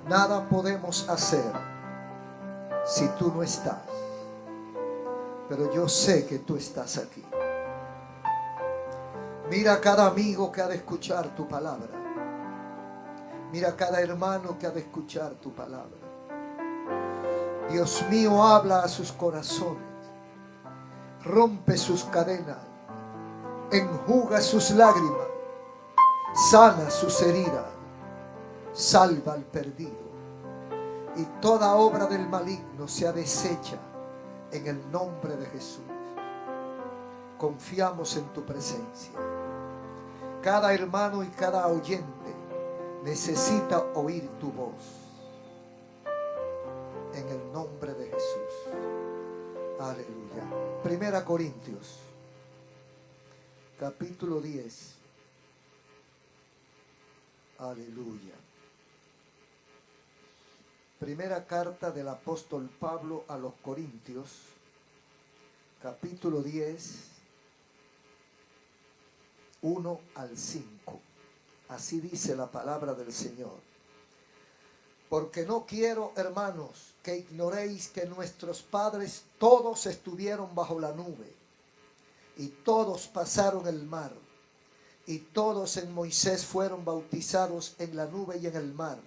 Nada podemos hacer si tú no estás. Pero yo sé que tú estás aquí. Mira a cada amigo que ha de escuchar tu palabra. Mira a cada hermano que ha de escuchar tu palabra. Dios mío, habla a sus corazones. Rompe sus cadenas. Enjuga sus lágrimas. Sana sus heridas. Salva al perdido. Y toda obra del maligno sea deshecha en el nombre de Jesús. Confiamos en tu presencia. Cada hermano y cada oyente necesita oír tu voz. En el nombre de Jesús. Aleluya. Primera Corintios, capítulo 10. Aleluya. Primera carta del apóstol Pablo a los Corintios, capítulo 10, 1 al 5. Así dice la palabra del Señor. Porque no quiero, hermanos, que ignoréis que nuestros padres todos estuvieron bajo la nube, y todos pasaron el mar, y todos en Moisés fueron bautizados en la nube y en el mar,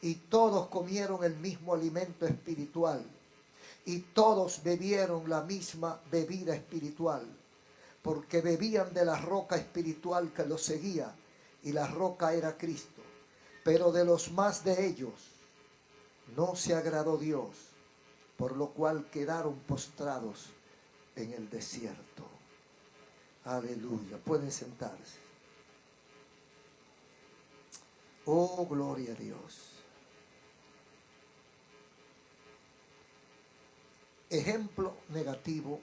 y todos comieron el mismo alimento espiritual, y todos bebieron la misma bebida espiritual, porque bebían de la roca espiritual que los seguía, y la roca era Cristo. Pero de los más de ellos no se agradó Dios, por lo cual quedaron postrados en el desierto. Aleluya. Pueden sentarse. Oh, gloria a Dios. Ejemplo negativo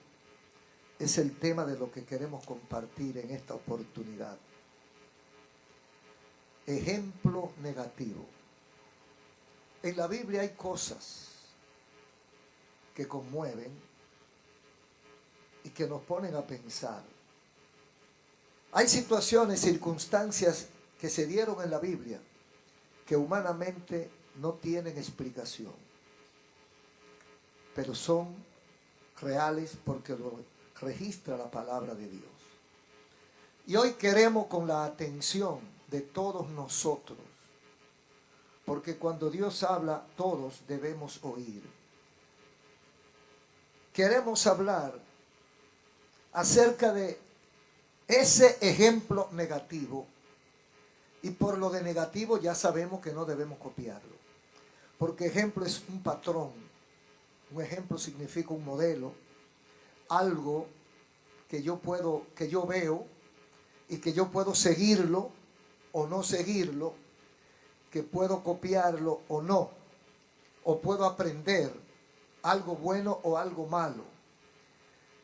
es el tema de lo que queremos compartir en esta oportunidad. Ejemplo negativo. En la Biblia hay cosas que conmueven y que nos ponen a pensar. Hay situaciones, circunstancias que se dieron en la Biblia que humanamente no tienen explicación, pero son reales porque lo registra la palabra de Dios. Y hoy queremos, con la atención de todos nosotros, porque cuando Dios habla, todos debemos oír. Queremos hablar acerca de ese ejemplo negativo, y por lo de negativo ya sabemos que no debemos copiarlo, porque ejemplo es un patrón. Un ejemplo significa un modelo, algo que yo veo y que yo puedo seguirlo o no seguirlo, que puedo copiarlo o no, o puedo aprender algo bueno o algo malo.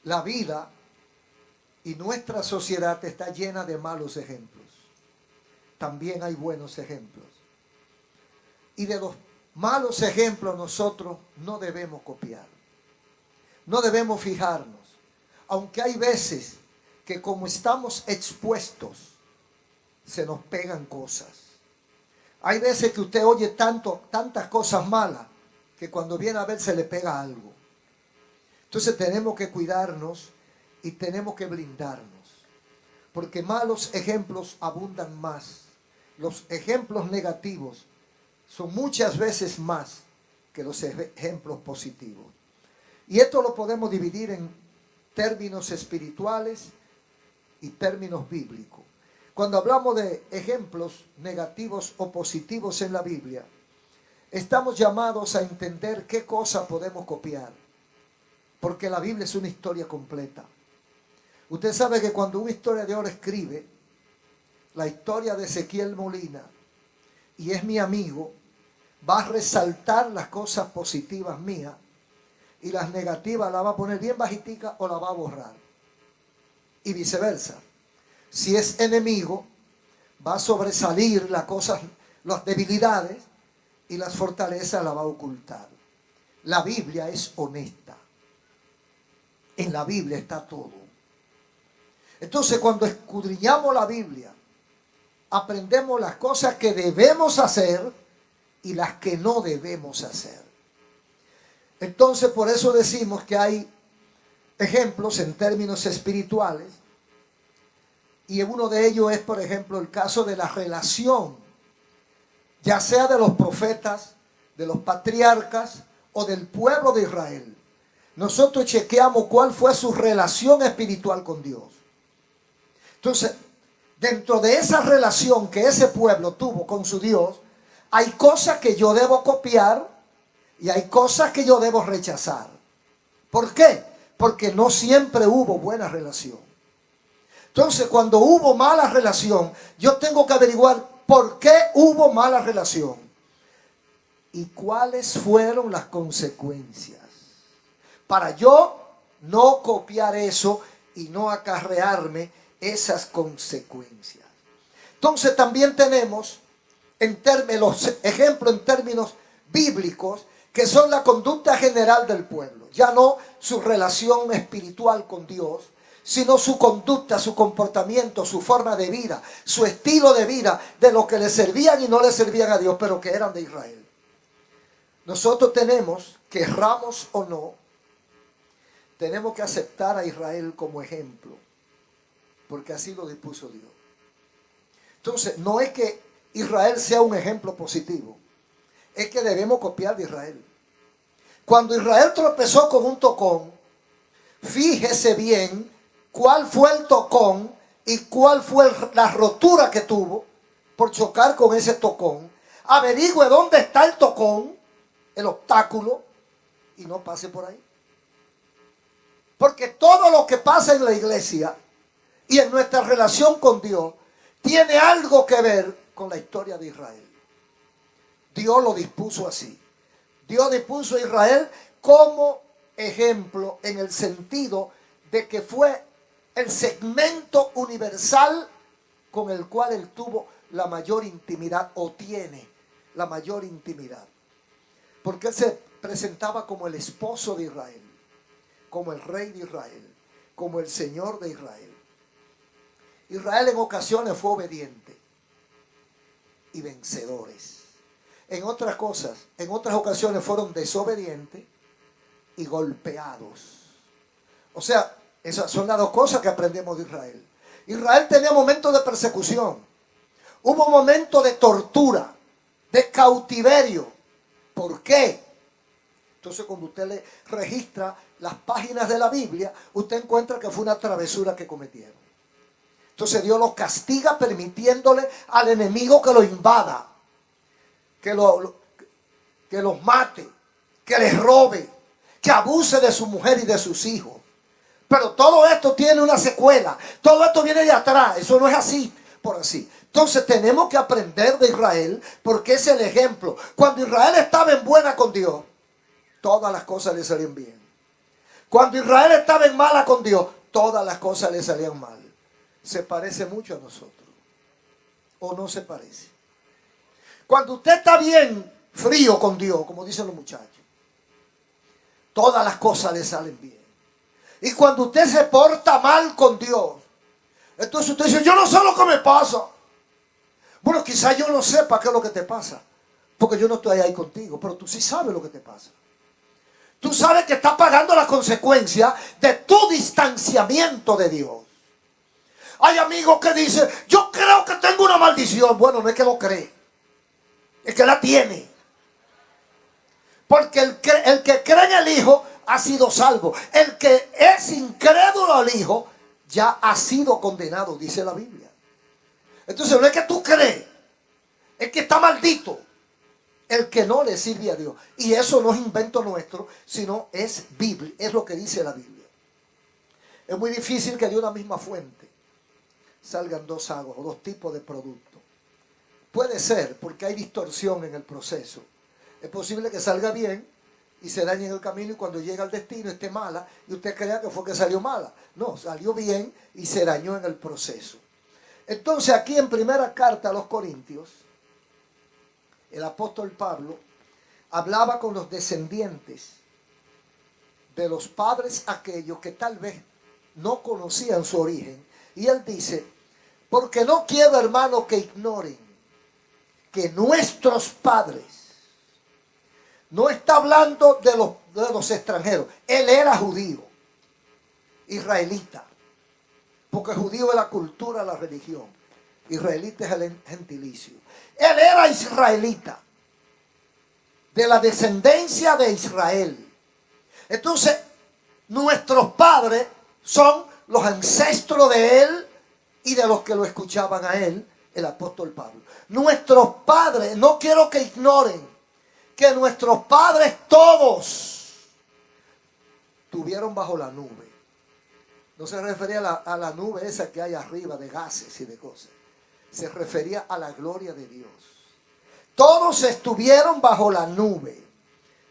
La vida y nuestra sociedad está llena de malos ejemplos. También hay buenos ejemplos. Y de los malos ejemplos nosotros no debemos copiar. No debemos fijarnos. Aunque hay veces que como estamos expuestos, se nos pegan cosas. Hay veces que usted oye tantas cosas malas que cuando viene a ver se le pega algo. Entonces tenemos que cuidarnos y tenemos que blindarnos, porque malos ejemplos abundan más. Los ejemplos negativos son muchas veces más que los ejemplos positivos. Y esto lo podemos dividir en términos espirituales y términos bíblicos. Cuando hablamos de ejemplos negativos o positivos en la Biblia, estamos llamados a entender qué cosa podemos copiar, porque la Biblia es una historia completa. Usted sabe que cuando un historiador escribe la historia de Ezequiel Molina, y es mi amigo, va a resaltar las cosas positivas mías y las negativas las va a poner bien bajitica o la va a borrar. Y viceversa. Si es enemigo, va a sobresalir las cosas, las debilidades, y las fortalezas las va a ocultar. La Biblia es honesta. En la Biblia está todo. Entonces, cuando escudriñamos la Biblia, aprendemos las cosas que debemos hacer y las que no debemos hacer. Entonces, por eso decimos que hay ejemplos en términos espirituales, y uno de ellos es, por ejemplo, el caso de la relación, ya sea de los profetas, de los patriarcas o del pueblo de Israel. Nosotros chequeamos cuál fue su relación espiritual con Dios. Entonces, dentro de esa relación que ese pueblo tuvo con su Dios, hay cosas que yo debo copiar y hay cosas que yo debo rechazar. ¿Por qué? Porque no siempre hubo buena relación. Entonces, cuando hubo mala relación, yo tengo que averiguar por qué hubo mala relación y cuáles fueron las consecuencias, para yo no copiar eso y no acarrearme esas consecuencias. Entonces también tenemos los ejemplos en términos bíblicos, que son la conducta general del pueblo, ya no su relación espiritual con Dios, sino su conducta, su comportamiento, su forma de vida, su estilo de vida, de lo que le servían y no le servían a Dios, pero que eran de Israel. Nosotros tenemos, querramos o no, tenemos que aceptar a Israel como ejemplo, porque así lo dispuso Dios. Entonces, no es que Israel sea un ejemplo positivo, es que debemos copiar de Israel. Cuando Israel tropezó con un tocón, fíjese bien cuál fue el tocón y cuál fue la rotura que tuvo por chocar con ese tocón. Averigüe dónde está el tocón, el obstáculo, y no pase por ahí. Porque todo lo que pasa en la iglesia y en nuestra relación con Dios tiene algo que ver con la historia de Israel. Dios lo dispuso así. Dios dispuso a Israel como ejemplo en el sentido de que fue el segmento universal con el cual él tuvo la mayor intimidad o tiene la mayor intimidad. Porque él se presentaba como el esposo de Israel, como el rey de Israel, como el Señor de Israel. Israel en ocasiones fue obediente y vencedores. En otras cosas, en otras ocasiones fueron desobedientes y golpeados. O sea, esas son las dos cosas que aprendemos de Israel. Israel tenía momentos de persecución. Hubo momentos de tortura, de cautiverio. ¿Por qué? Entonces, cuando usted le registra las páginas de la Biblia, usted encuentra que fue una travesura que cometieron. Entonces Dios los castiga permitiéndole al enemigo que lo invada, que los mate, que les robe, que abuse de su mujer y de sus hijos. Pero todo esto tiene una secuela, todo esto viene de atrás, eso no es así, por así. Entonces tenemos que aprender de Israel, porque es el ejemplo. Cuando Israel estaba en buena con Dios, todas las cosas le salían bien. Cuando Israel estaba en mala con Dios, todas las cosas le salían mal. Se parece mucho a nosotros, ¿o no se parece? Cuando usted está bien frío con Dios, como dicen los muchachos, todas las cosas le salen bien. Y cuando usted se porta mal con Dios, entonces usted dice, yo no sé lo que me pasa. Bueno, quizás yo no sepa qué es lo que te pasa, porque yo no estoy ahí contigo, pero tú sí sabes lo que te pasa. Tú sabes que estás pagando la consecuencia de tu distanciamiento de Dios. Hay amigos que dicen, yo creo que tengo una maldición. Bueno, no es que lo cree, es que la tiene. Porque el que cree en el Hijo ha sido salvo. El que es incrédulo al Hijo ya ha sido condenado, dice la Biblia. Entonces no es que tú crees, es que está maldito el que no le sirve a Dios. Y eso no es invento nuestro, sino es Biblia, es lo que dice la Biblia. Es muy difícil que de una misma fuente salgan dos aguas o dos tipos de productos. Puede ser, porque hay distorsión en el proceso. Es posible que salga bien y se dañe en el camino, y cuando llega al destino esté mala y usted crea que fue que salió mala. No, salió bien y se dañó en el proceso. Entonces aquí en primera carta a los Corintios, el apóstol Pablo hablaba con los descendientes de los padres aquellos que tal vez no conocían su origen. Y él dice, porque no quiero, hermanos, que ignoren que nuestros padres No está hablando de los extranjeros. Él era judío, israelita. Porque judío es la cultura, la religión. Israelita es el gentilicio. Él era israelita, de la descendencia de Israel. Entonces, nuestros padres son los ancestros de él y de los que lo escuchaban a él, el apóstol Pablo. Nuestros padres, no quiero que ignoren que nuestros padres todos tuvieron bajo la nube. No se refería a la nube esa que hay arriba de gases y de cosas. Se refería a la gloria de Dios. Todos estuvieron bajo la nube,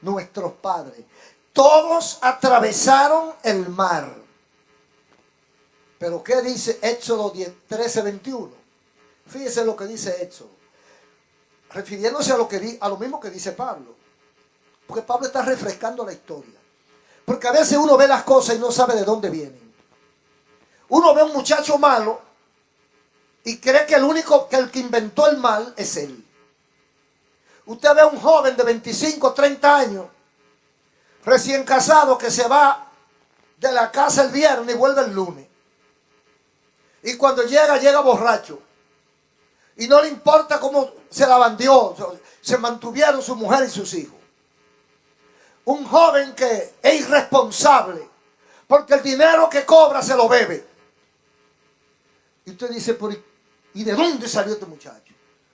nuestros padres. Todos atravesaron el mar. Pero ¿qué dice Éxodo 13:21? Fíjese lo que dice Éxodo. Refiriéndose a lo mismo que dice Pablo. Porque Pablo está refrescando la historia. Porque a veces uno ve las cosas y no sabe de dónde vienen. Uno ve a un muchacho malo y cree que el que inventó el mal es él. Usted ve a un joven de 25, 30 años, recién casado, que se va de la casa el viernes y vuelve el lunes. Y cuando llega borracho. Y no le importa cómo se la bandió, se mantuvieron su mujer y sus hijos. Un joven que es irresponsable, porque el dinero que cobra se lo bebe. Y usted dice, ¿y de dónde salió este muchacho?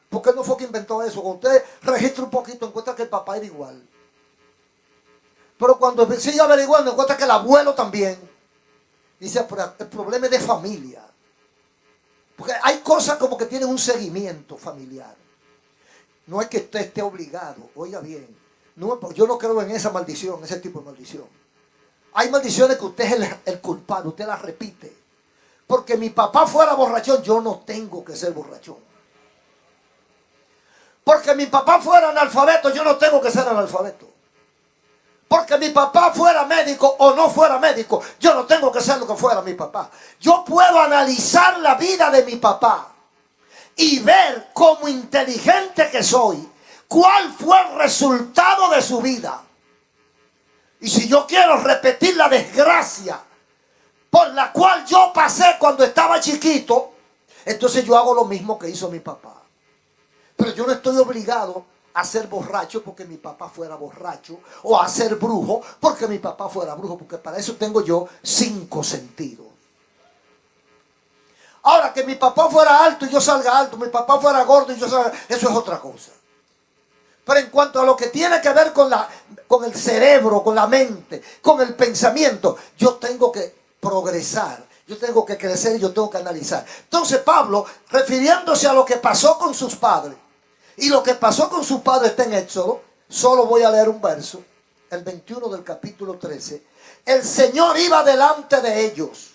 ¿Por qué no fue que inventó eso? Cuando usted registra un poquito, encuentra que el papá era igual. Pero cuando sigue averiguando, encuentra que el abuelo también. Dice, pero el problema es de familia. Porque hay cosas como que tienen un seguimiento familiar. No es que usted esté obligado, oiga bien. Yo no creo en esa maldición, ese tipo de maldición. Hay maldiciones que usted es el culpable, usted las repite. Porque mi papá fuera borrachón, yo no tengo que ser borrachón. Porque mi papá fuera analfabeto, yo no tengo que ser analfabeto. Porque mi papá fuera médico o no fuera médico, yo no tengo que ser lo que fuera mi papá. Yo puedo analizar la vida de mi papá y ver como inteligente que soy, cuál fue el resultado de su vida. Y si yo quiero repetir la desgracia por la cual yo pasé cuando estaba chiquito, entonces yo hago lo mismo que hizo mi papá. Pero yo no estoy obligado a ser borracho porque mi papá fuera borracho, o a ser brujo porque mi papá fuera brujo, porque para eso tengo yo 5 sentidos. Ahora, que mi papá fuera alto y yo salga alto, mi papá fuera gordo y yo salga, eso es otra cosa. Pero en cuanto a lo que tiene que ver con el cerebro, con la mente, con el pensamiento, yo tengo que progresar, yo tengo que crecer y yo tengo que analizar. Entonces Pablo, refiriéndose a lo que pasó con sus padres, y lo que pasó con sus padres está en Éxodo, solo voy a leer un verso, el 21 del capítulo 13. El Señor iba delante de ellos,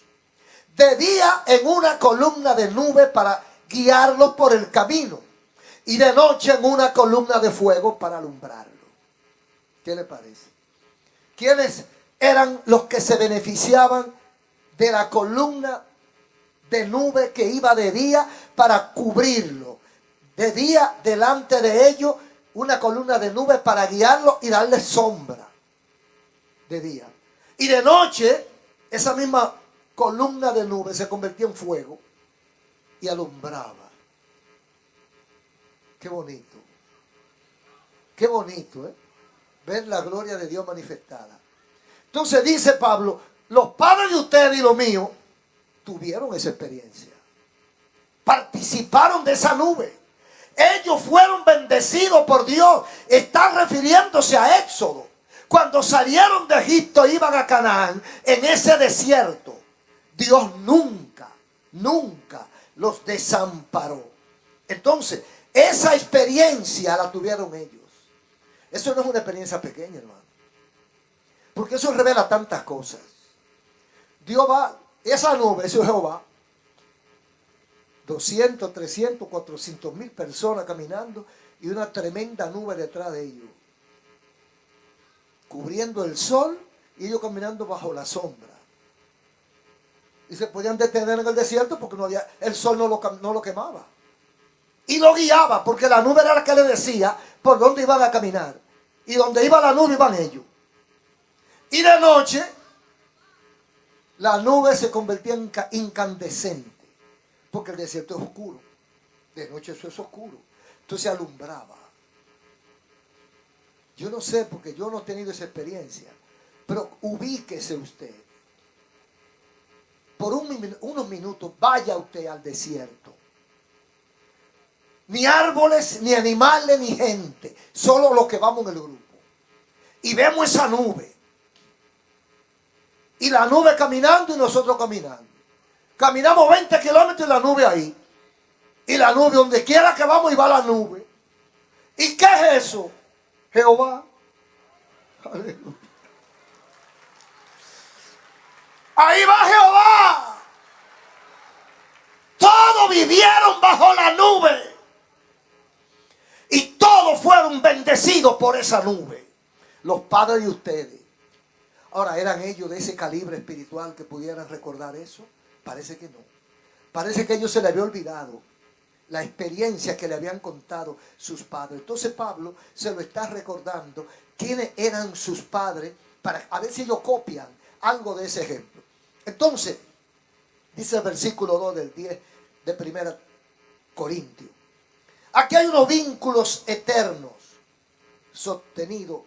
de día en una columna de nube para guiarlos por el camino, y de noche en una columna de fuego para alumbrarlo. ¿Qué le parece? ¿Quiénes eran los que se beneficiaban de la columna de nube que iba de día para cubrirlo? De día delante de ellos una columna de nube para guiarlo y darle sombra de día. Y de noche esa misma columna de nube se convertía en fuego y alumbraba. Qué bonito. Qué bonito, ¿eh? Ver la gloria de Dios manifestada. Entonces dice Pablo, los padres de ustedes y los míos tuvieron esa experiencia. Participaron de esa nube. Ellos fueron bendecidos por Dios. Está refiriéndose a Éxodo. Cuando salieron de Egipto e iban a Canaán, en ese desierto, Dios nunca los desamparó. Entonces, esa experiencia la tuvieron ellos. Eso no es una experiencia pequeña, hermano. Porque eso revela tantas cosas. Dios va, esa nube, eso es Jehová. 200, 300, 400 mil personas caminando y una tremenda nube detrás de ellos, cubriendo el sol y ellos caminando bajo la sombra. Y se podían detener en el desierto porque el sol no lo quemaba. Y lo guiaba porque la nube era la que le decía por dónde iban a caminar. Y donde iba la nube iban ellos. Y de noche la nube se convertía en incandescente, porque el desierto es oscuro. De noche eso es oscuro. Entonces alumbraba. Yo no sé, porque yo no he tenido esa experiencia, pero ubíquese usted. Por unos minutos vaya usted al desierto. Ni árboles, ni animales, ni gente. Solo los que vamos en el grupo. Y vemos esa nube. Y la nube caminando y nosotros caminando. Caminamos 20 kilómetros y la nube ahí. Y la nube, donde quiera que vamos, y va la nube. ¿Y qué es eso? Jehová. Aleluya. Ahí va Jehová. Todos vivieron bajo la nube. Y todos fueron bendecidos por esa nube. Los padres de ustedes. Ahora, ¿eran ellos de ese calibre espiritual que pudieran recordar eso? Parece que no. Parece que a ellos se les había olvidado la experiencia que le habían contado sus padres. Entonces Pablo se lo está recordando quiénes eran sus padres, para a ver si ellos copian algo de ese ejemplo. Entonces, dice el versículo 2 del 10 de 1 Corintios. Aquí hay unos vínculos eternos sostenidos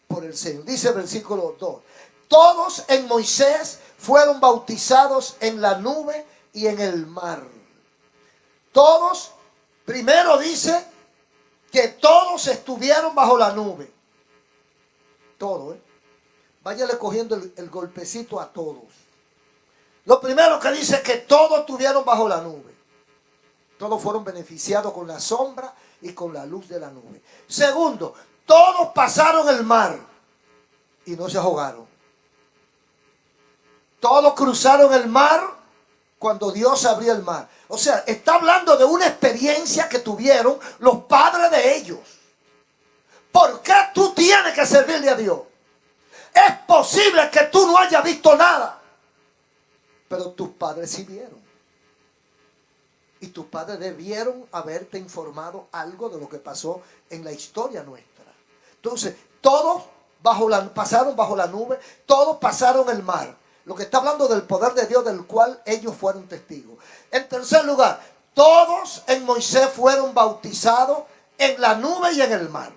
por el Señor. Dice el versículo 2. Todos en Moisés fueron bautizados en la nube y en el mar. Todos, primero dice que todos estuvieron bajo la nube. Todo, váyale cogiendo el golpecito a todos. Lo primero que dice es que todos estuvieron bajo la nube. Todos fueron beneficiados con la sombra y con la luz de la nube. Segundo, todos pasaron el mar y no se ahogaron. Todos cruzaron el mar cuando Dios abrió el mar. O sea, está hablando de una experiencia que tuvieron los padres de ellos. ¿Por qué tú tienes que servirle a Dios? Es posible que tú no hayas visto nada, pero tus padres sí vieron. Y tus padres debieron haberte informado algo de lo que pasó en la historia nuestra. Entonces, todos pasaron bajo la nube, todos pasaron el mar. Lo que está hablando del poder de Dios del cual ellos fueron testigos. En tercer lugar, todos en Moisés fueron bautizados en la nube y en el mar.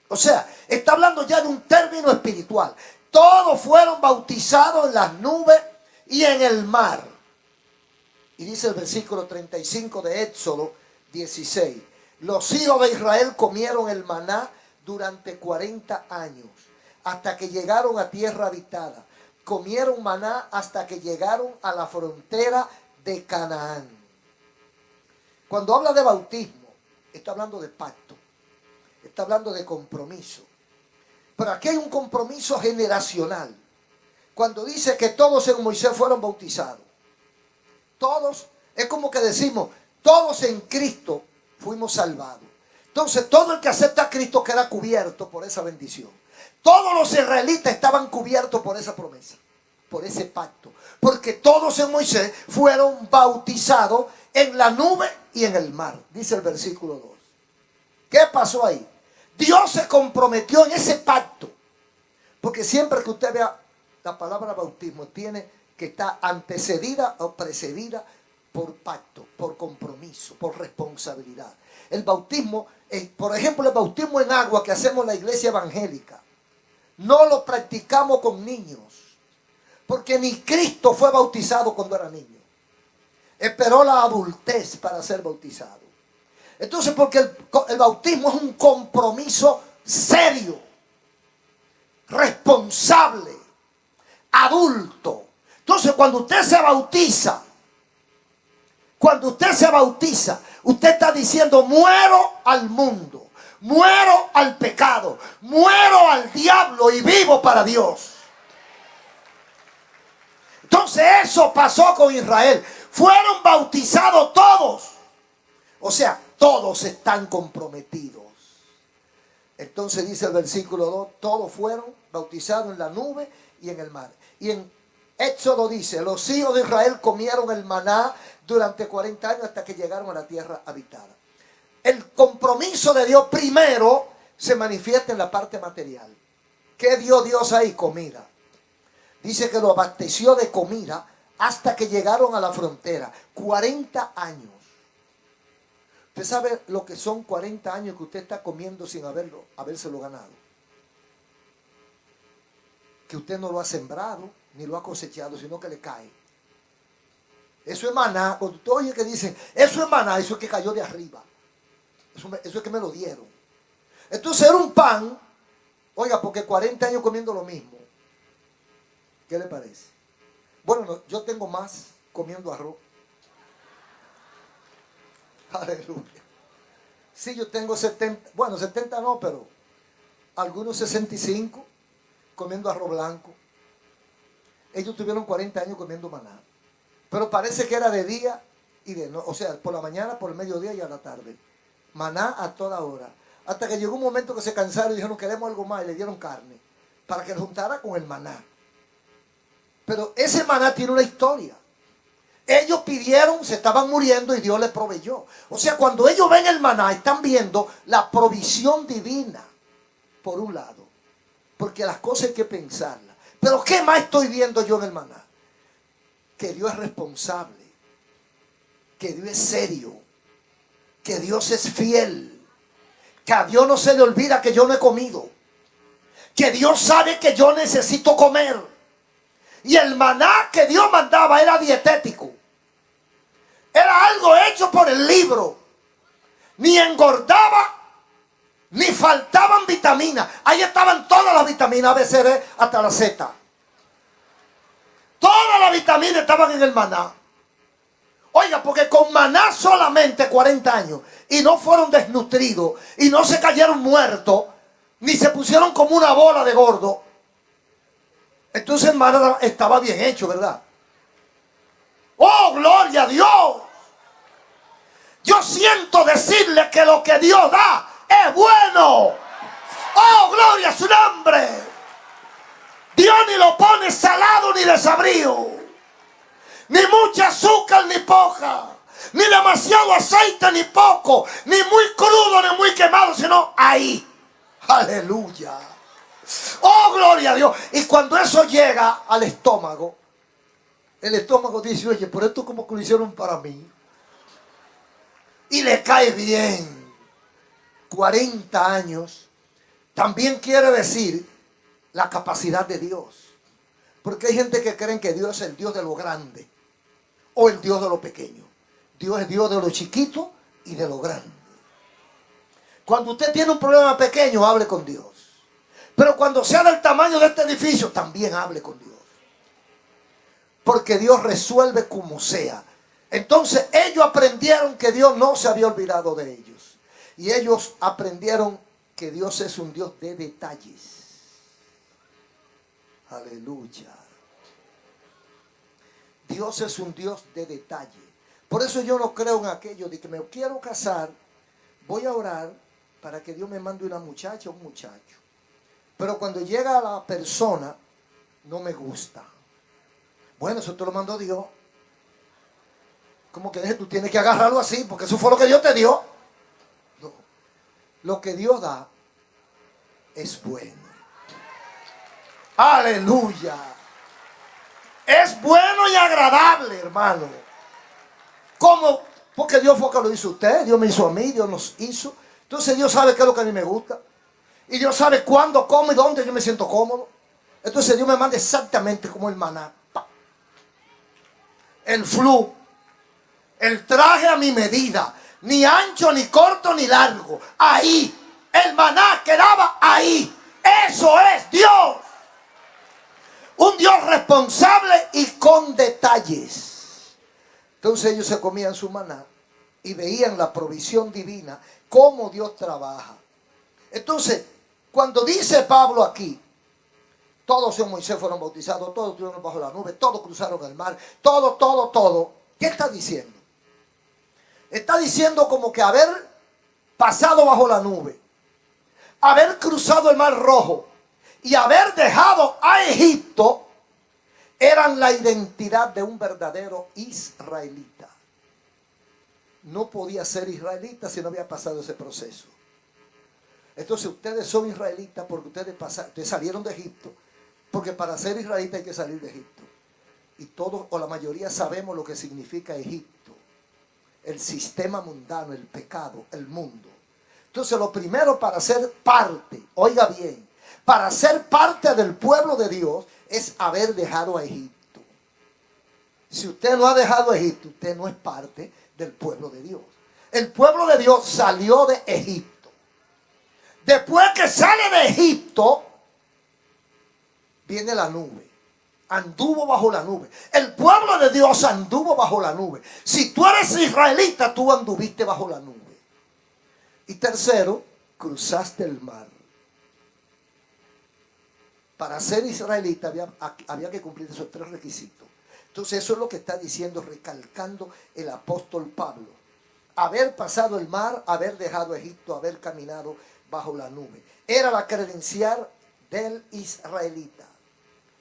O sea, está hablando ya de un término espiritual. Todos fueron bautizados en las nubes y en el mar. Y dice el versículo 35 de Éxodo 16. Los hijos de Israel comieron el maná durante 40 años, hasta que llegaron a tierra habitada. Comieron maná hasta que llegaron a la frontera de Canaán. Cuando habla de bautismo, está hablando de pacto. Está hablando de compromiso. Pero aquí hay un compromiso generacional. Cuando dice que todos en Moisés fueron bautizados. Todos, es como que decimos, todos en Cristo fuimos salvados. Entonces todo el que acepta a Cristo queda cubierto por esa bendición. Todos los israelitas estaban cubiertos por esa promesa, por ese pacto. Porque todos en Moisés fueron bautizados en la nube y en el mar. Dice el versículo 2. ¿Qué pasó ahí? Dios se comprometió en ese pacto. Porque siempre que usted vea la palabra bautismo, tiene que estar antecedida o precedida por pacto, por compromiso, por responsabilidad. El bautismo, por ejemplo, el bautismo en agua que hacemos en la iglesia evangélica, no lo practicamos con niños, porque ni Cristo fue bautizado cuando era niño. Esperó la adultez para ser bautizado. Entonces, porque el bautismo es un compromiso serio, responsable, adulto. Entonces, cuando usted se bautiza, usted está diciendo: muero al mundo, muero al pecado, muero al diablo y vivo para Dios. Entonces eso pasó con Israel. Fueron bautizados todos. O sea, todos están comprometidos. Entonces dice el versículo 2, todos fueron bautizados en la nube y en el mar. Y en Éxodo dice, los hijos de Israel comieron el maná durante 40 años hasta que llegaron a la tierra habitada. El compromiso de Dios primero se manifiesta en la parte material. ¿Qué dio Dios ahí? Comida. Dice que lo abasteció de comida hasta que llegaron a la frontera. 40 años. Usted sabe lo que son 40 años que usted está comiendo sin habérselo ganado. Que usted no lo ha sembrado, ni lo ha cosechado, sino que le cae. Eso es maná. Cuando usted oye que dicen, eso es maná, eso es que cayó de arriba. Eso es que me lo dieron. Entonces era un pan, oiga, porque 40 años comiendo lo mismo. ¿Qué le parece? Bueno, no, yo tengo más comiendo arroz. Aleluya. Sí, yo tengo 70, bueno, 70 no, pero algunos 65 comiendo arroz blanco. Ellos tuvieron 40 años comiendo maná. Pero parece que era de día y de noche, o sea, por la mañana, por el mediodía y a la tarde. Maná a toda hora. Hasta que llegó un momento que se cansaron y dijeron, queremos algo más, y le dieron carne para que lo juntara con el maná. Pero ese maná tiene una historia. Ellos pidieron, se estaban muriendo y Dios les proveyó. O sea, cuando ellos ven el maná, están viendo la provisión divina, por un lado. Porque las cosas hay que pensarlas. Pero ¿qué más estoy viendo yo en el maná? Que Dios es responsable, que Dios es serio, que Dios es fiel, que a Dios no se le olvida que yo no he comido, que Dios sabe que yo necesito comer. Y el maná que Dios mandaba era dietético, era algo hecho por el libro, ni engordaba ni faltaban vitaminas. Ahí estaban todas las vitaminas, A, B, C, D, hasta la Z. Todas las vitaminas estaban en el maná. Oiga, porque con maná solamente 40 años y no fueron desnutridos y no se cayeron muertos ni se pusieron como una bola de gordo. Entonces el maná estaba bien hecho, ¿verdad? ¡Oh, gloria a Dios! Yo siento decirle que lo que Dios da es bueno. ¡Oh, gloria a su nombre! Dios ni lo pone salado ni desabrido, ni mucha azúcar ni poca, ni demasiado aceite ni poco, ni muy crudo ni muy quemado, sino ahí. Aleluya. Oh, gloria a Dios. Y cuando eso llega al estómago, el estómago dice, oye, por esto como que lo hicieron para mí. Y le cae bien. 40 años también quiere decir la capacidad de Dios. Porque hay gente que creen que Dios es el Dios de lo grande o el Dios de lo pequeño. Dios es Dios de lo chiquito y de lo grande. Cuando usted tiene un problema pequeño, hable con Dios. Pero cuando sea del tamaño de este edificio, también hable con Dios. Porque Dios resuelve como sea. Entonces ellos aprendieron que Dios no se había olvidado de ellos. Y ellos aprendieron que Dios es un Dios de detalles. Aleluya. Dios es un Dios de detalle. Por eso yo no creo en aquello de que me quiero casar, voy a orar para que Dios me mande una muchacha o un muchacho. Pero cuando llega la persona, no me gusta. Bueno, eso te lo mandó Dios. Como que tú tienes que agarrarlo así, porque eso fue lo que Dios te dio. No. Lo que Dios da es bueno. Aleluya. Es bueno y agradable, hermano. ¿Cómo? Porque Dios fue que lo hizo usted, Dios me hizo a mí, Dios nos hizo. Entonces Dios sabe qué es lo que a mí me gusta. Y Dios sabe cuándo, cómo y dónde yo me siento cómodo. Entonces Dios me manda exactamente como el maná. El flu. El traje a mi medida. Ni ancho, ni corto, ni largo. Ahí. El maná quedaba ahí. Eso es Dios. Un Dios responsable y con detalles. Entonces ellos se comían su maná y veían la provisión divina, cómo Dios trabaja. Entonces, cuando dice Pablo aquí, todos en Moisés fueron bautizados, todos estuvieron bajo la nube, todos cruzaron el mar, todo. ¿Qué está diciendo? Está diciendo como que haber pasado bajo la nube, haber cruzado el mar rojo y haber dejado a Egipto eran la identidad de un verdadero israelita. No podía ser israelita si no había pasado ese proceso. Entonces ustedes son israelitas porque ustedes salieron de Egipto, porque para ser israelita hay que salir de Egipto. Y todos o la mayoría sabemos lo que significa Egipto, el sistema mundano, el pecado, el mundo. Entonces lo primero para ser parte, oiga bien, para ser parte del pueblo de Dios es haber dejado a Egipto. Si usted no ha dejado a Egipto, usted no es parte del pueblo de Dios. El pueblo de Dios salió de Egipto. Después que sale de Egipto, viene la nube. Anduvo bajo la nube. El pueblo de Dios anduvo bajo la nube. Si tú eres israelita, tú anduviste bajo la nube. Y tercero, cruzaste el mar. Para ser israelita había que cumplir esos 3 requisitos. Entonces eso es lo que está diciendo, recalcando el apóstol Pablo. Haber pasado el mar, haber dejado Egipto, haber caminado bajo la nube. Era la credencial del israelita.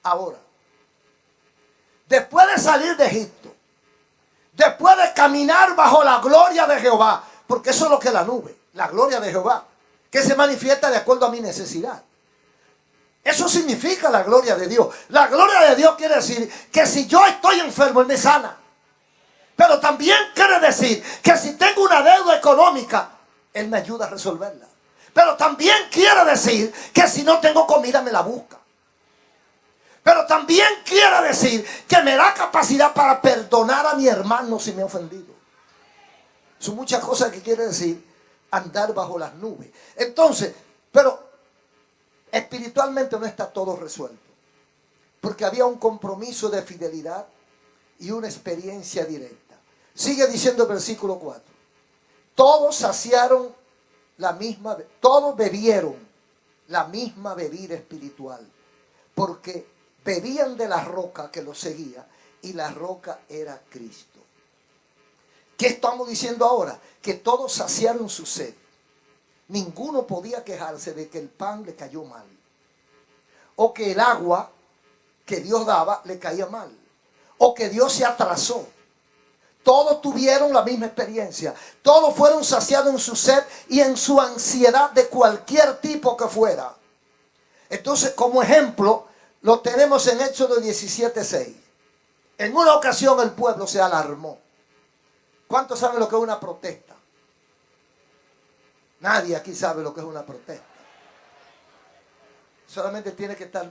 Ahora, después de salir de Egipto, después de caminar bajo la gloria de Jehová, porque eso es lo que es la nube, la gloria de Jehová, que se manifiesta de acuerdo a mi necesidad. Eso significa la gloria de Dios. La gloria de Dios quiere decir que si yo estoy enfermo, Él me sana. Pero también quiere decir que si tengo una deuda económica, Él me ayuda a resolverla. Pero también quiere decir que si no tengo comida, me la busca. Pero también quiere decir que me da capacidad para perdonar a mi hermano si me ha ofendido. Son muchas cosas que quiere decir andar bajo las nubes. Entonces, pero espiritualmente no está todo resuelto. Porque había un compromiso de fidelidad y una experiencia directa. Sigue diciendo el versículo 4. Todos saciaron todos bebieron la misma bebida espiritual. Porque bebían de la roca que los seguía y la roca era Cristo. ¿Qué estamos diciendo ahora? Que todos saciaron su sed. Ninguno podía quejarse de que el pan le cayó mal o que el agua que Dios daba le caía mal o que Dios se atrasó. Todos tuvieron la misma experiencia. Todos fueron saciados en su sed y en su ansiedad de cualquier tipo que fuera. Entonces, como ejemplo, lo tenemos en Éxodo 17:6. En una ocasión el pueblo se alarmó. ¿Cuántos saben lo que es una protesta? Nadie aquí sabe lo que es una protesta. Solamente tiene que estar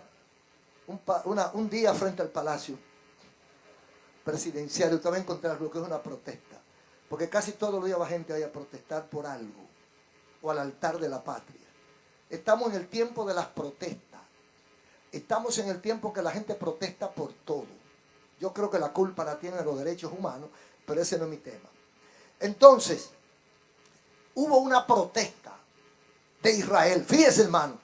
un día frente al palacio presidencial y usted va a encontrar lo que es una protesta. Porque casi todos los días va gente ahí a protestar por algo o al altar de la patria. Estamos en el tiempo de las protestas. Estamos en el tiempo que la gente protesta por todo. Yo creo que la culpa la tienen los derechos humanos, pero ese no es mi tema. Entonces, hubo una protesta de Israel. Fíjese, hermano.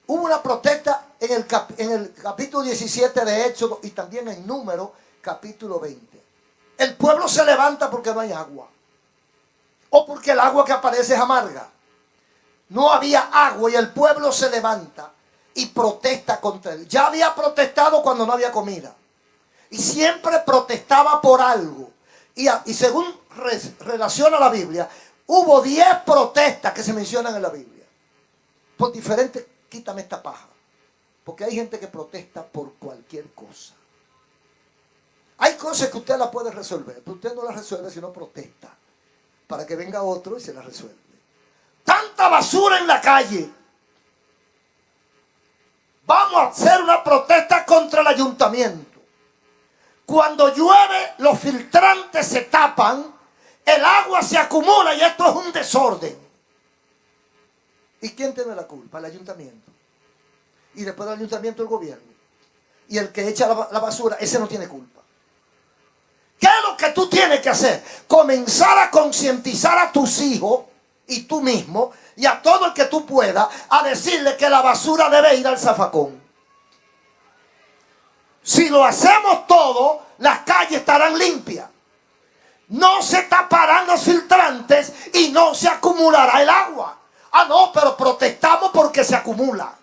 Hubo una protesta en el capítulo 17 de Éxodo y también en Número capítulo 20. El pueblo se levanta porque no hay agua. O porque el agua que aparece es amarga. No había agua y el pueblo se levanta y protesta contra él. Ya había protestado cuando no había comida. Y siempre protestaba por algo. Y según relaciona la Biblia, hubo 10 protestas que se mencionan en la Biblia. Por diferentes, quítame esta paja. Porque hay gente que protesta por cualquier cosa. Hay cosas que usted la puede resolver, pero usted no la resuelve si no protesta. Para que venga otro y se la resuelve. Tanta basura en la calle. Vamos a hacer una protesta contra el ayuntamiento. Cuando llueve, los filtrantes se tapan, el agua se acumula y esto es un desorden. ¿Y quién tiene la culpa? El ayuntamiento. Y después del ayuntamiento el gobierno. Y el que echa la basura, ese no tiene culpa. ¿Qué es lo que tú tienes que hacer? Comenzar a concientizar a tus hijos y tú mismo y a todo el que tú puedas a decirle que la basura debe ir al zafacón. Si lo hacemos todo, las calles estarán limpias. No se taparán los filtrantes y no se acumulará el agua. Ah, no, pero protestamos porque se acumula.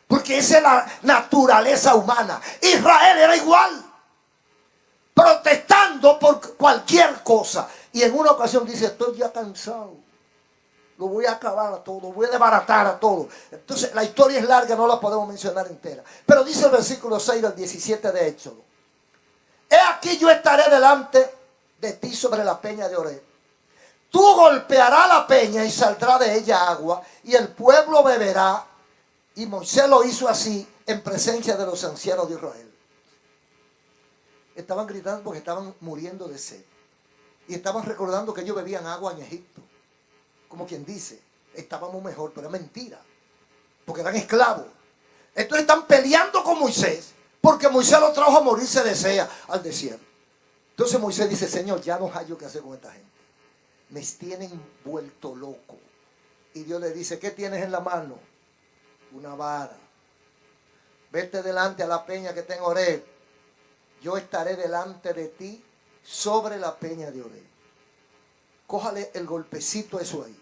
Porque esa es la naturaleza humana. Israel era igual. Protestando por cualquier cosa. Y en una ocasión dice, estoy ya cansado. Lo voy a acabar a todo, voy a desbaratar a todo. Entonces la historia es larga, no la podemos mencionar entera. Pero dice el versículo 6 del 17 de Éxodo: he aquí yo estaré delante de ti sobre la peña de Oreb. Tú golpearás la peña y saldrá de ella agua, y el pueblo beberá. Y Moisés lo hizo así en presencia de los ancianos de Israel. Estaban gritando porque estaban muriendo de sed. Y estaban recordando que ellos bebían agua en Egipto. Como quien dice, estábamos mejor, pero es mentira. Porque eran esclavos. Entonces están peleando con Moisés, porque Moisés lo trajo a morirse de sed al desierto. Entonces Moisés dice: Señor, ya no hay yo qué hacer con esta gente. Me tienen vuelto loco. Y Dios le dice: ¿qué tienes en la mano? Una vara. Vete delante a la peña que está en Oreb. Yo estaré delante de ti sobre la peña de Oreb. Cójale el golpecito eso ahí.